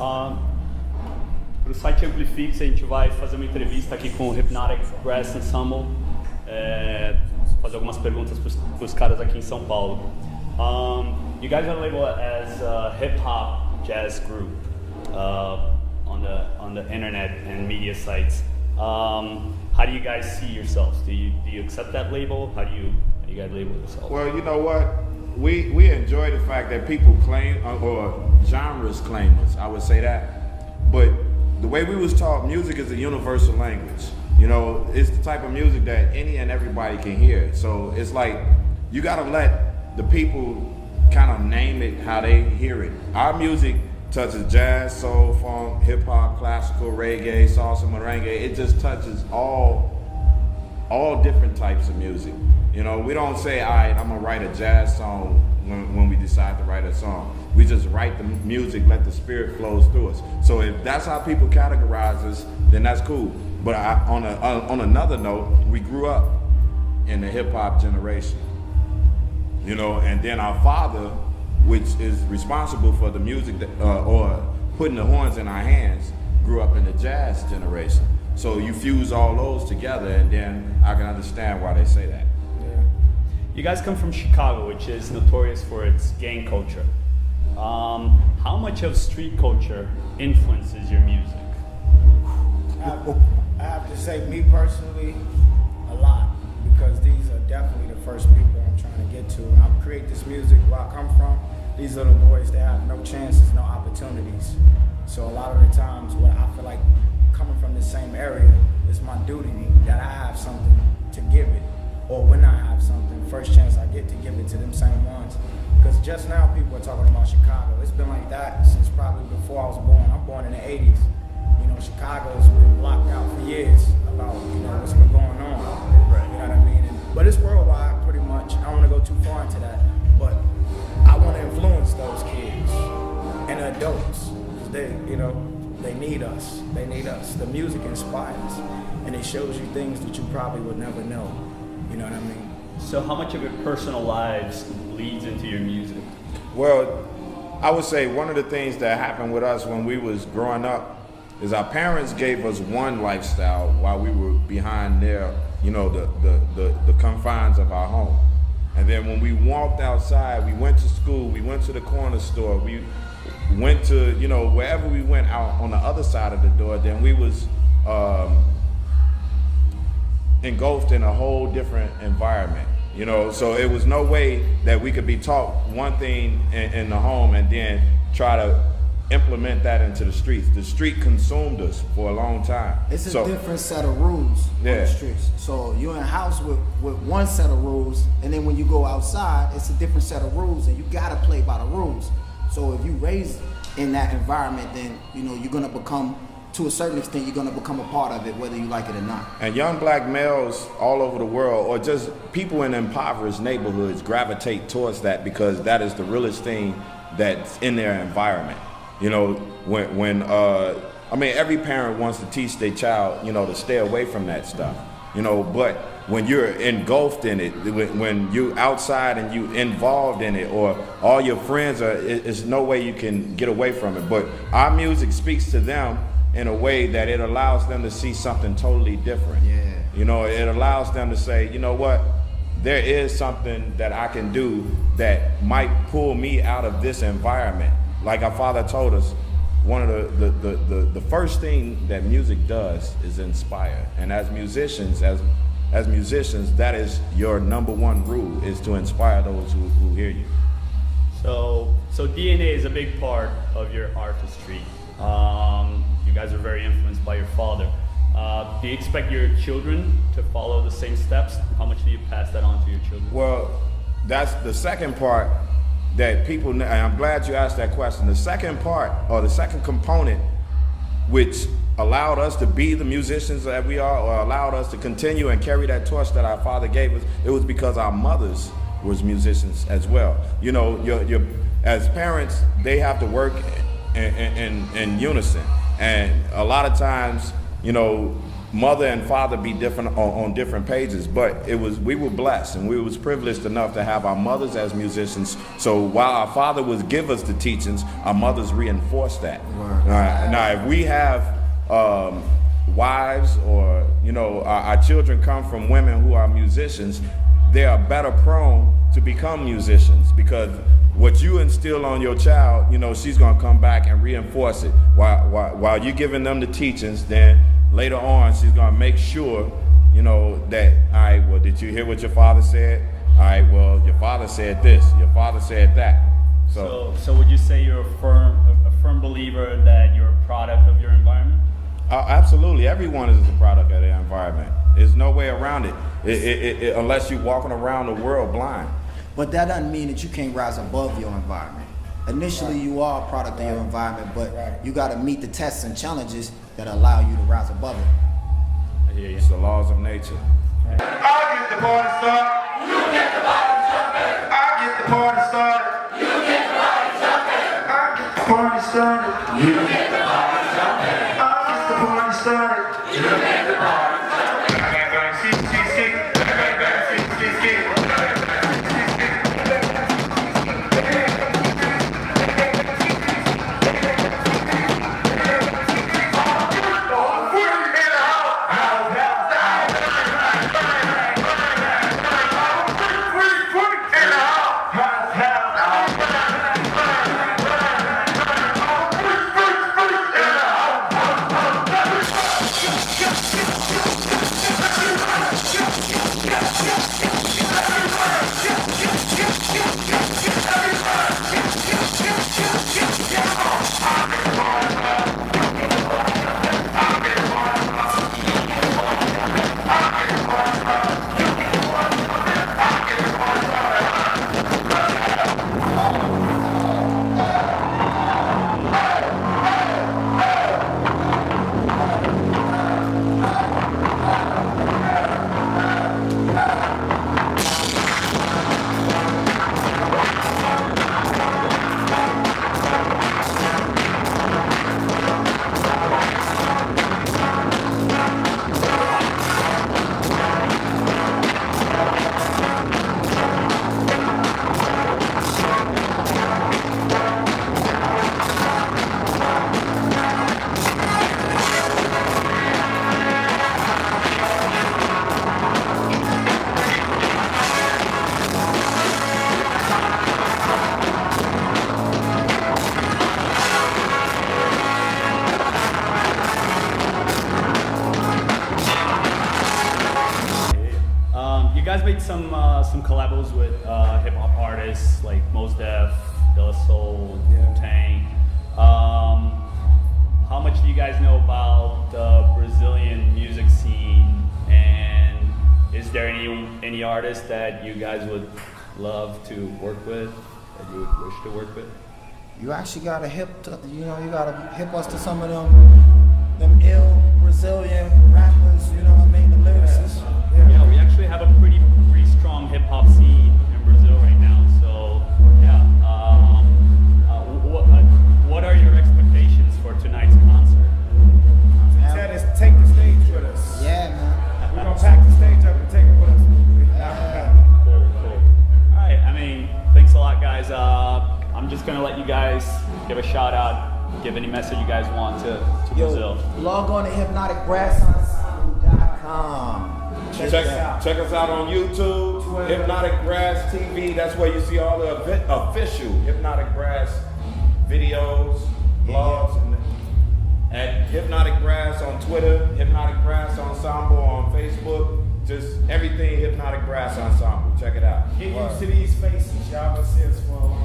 Para o site Amplifix, a gente vai fazer uma entrevista aqui com o Hypnotic Brass Ensemble, fazer algumas perguntas para os caras aqui em São Paulo. You guys are labeled as a hip-hop jazz group on the internet and media sites. How do you guys see yourselves? Do you accept that label? How do you guys label yourselves? Well, you know what? We enjoy the fact that people claim, or genres claim us, I would say that. But the way we was taught, music is a universal language. You know, it's the type of music that any and everybody can hear. So it's like, you gotta let the people kind of name it how they hear it. Our music touches jazz, soul, funk, hip hop, classical, reggae, salsa, merengue. It just touches all different types of music. You know, we don't say, all right, I'm gonna write a jazz song when we decide to write a song. We just write the music, let the spirit flows through us. So if that's how people categorize us, then that's cool. But on another note, we grew up in the hip hop generation. You know, and then our father, which is responsible for the music or putting the horns in our hands, grew up in the jazz generation. So you fuse all those together, and then I can understand why they say that. Yeah. You guys come from Chicago, which is notorious for its gang culture. How much of street culture influences your music? I have to say, me personally, a lot, because these are definitely the first people I'm trying to get to. When I create this music where I come from, these little boys, they have no chances, no opportunities. So a lot of the times where I feel like coming from the same area, it's my duty that I have something to give it. Or when I have something, first chance I get to give it to them same ones. Because just now people are talking about Chicago. It's been like that since probably before I was born. I'm born in the 80s. You know, Chicago's been blocked out for years about, you know, what's been going on. Right. You know what I mean? But it's worldwide pretty much. I don't want to go too far into that. But I want to influence those kids and adults. Because they, you know, they need us. They need us. The music inspires. And it shows you things that you probably would never know. You know what I mean? So how much of your personal lives leads into your music? Well, I would say one of the things that happened with us when we was growing up is our parents gave us one lifestyle while we were behind their, you know, the confines of our home. And then when we walked outside, we went to school, we went to the corner store, we went to, you know, wherever we went out on the other side of the door, then we was engulfed in a whole different environment. You know, so it was no way that we could be taught one thing in the home and then try to implement that into the streets. The street consumed us for a long time. It's a different set of rules on the streets. So you're in a house with one set of rules, and then when you go outside, it's a different set of rules, and you gotta play by the rules. So if you raise in that environment, then you know you're gonna become, to a certain extent, you're gonna become a part of it, whether you like it or not. And young black males all over the world, or just people in impoverished neighborhoods, gravitate towards that because that is the realest thing that's in their environment. You know, I mean, every parent wants to teach their child, you know, to stay away from that stuff, you know, but when you're engulfed in it, when you're outside and you involved in it, or all your friends are, there's no way you can get away from it. But our music speaks to them in a way that it allows them to see something totally different. Yeah. You know, it allows them to say, you know what, there is something that I can do that might pull me out of this environment. Like our father told us, one of the first thing that music does is inspire. And as musicians, that is your number one rule, is to inspire those who hear you. So DNA is a big part of your artistry. You guys are very influenced by your father. Do you expect your children to follow the same steps? How much do you pass that on to your children? Well, that's the second part that people, and I'm glad you asked that question. The second part, or the second component, which allowed us to be the musicians that we are, or allowed us to continue and carry that torch that our father gave us, it was because our mothers was musicians as well. You know, as parents, they have to work in unison. And a lot of times, you know, mother and father be different on different pages, but we were blessed and we was privileged enough to have our mothers as musicians. So while our father would give us the teachings, our mothers reinforced that. Now, if we have wives or our children come from women who are musicians, they are better prone to become musicians, because what you instill on your child, she's gonna come back and reinforce it. While you're giving them the teachings, then later on she's gonna make sure, that, all right, well, did you hear what your father said? All right, well, your father said this, your father said that. So would you say you're a firm believer that you're a product of your environment? Absolutely. Everyone is a product of their environment. There's no way around it, unless you're walking around the world blind. But that doesn't mean that you can't rise above your environment. Initially, you are a product of your environment, but you got to meet the tests and challenges that allow you to rise above it. I hear you. It's the laws of nature. I'll get the party started. You get the party jumping. I'll get the party started. You get the party jumping. I'll get the party started. You get the party jumping. I'll get the party started. You get the party jumping. I can't bang cheesecake. I can't bang cheesecake. Some collabos with hip hop artists like Mos Def, De La Soul, Wu-Tang. How much do you guys know about the Brazilian music scene? And is there any artist that you guys would love to work with, that you would wish to work with? You actually gotta you gotta hip us to some of them ill Brazilian rappers. You know what I mean? The lyricists. Yeah, we actually have a pretty strong hip hop scene in Brazil right now. So yeah, what are your expectations for tonight's concert? Take the stage with us. Yeah, man. We're gonna pack the stage up and take it with us. Cool. All right. I mean, thanks a lot, guys. I'm just gonna let you guys give a shout out. Give any message you guys want to Brazil. Log on to hypnoticbrassensemble.com. Check us out on YouTube, Hypnotic Brass TV. That's where you see all the official Hypnotic Brass videos, blogs, and Hypnotic Brass on Twitter, Hypnotic Brass Ensemble on Facebook. Just everything Hypnotic Brass Ensemble. Check it out. Get used to these faces. Y'all gonna see us for a long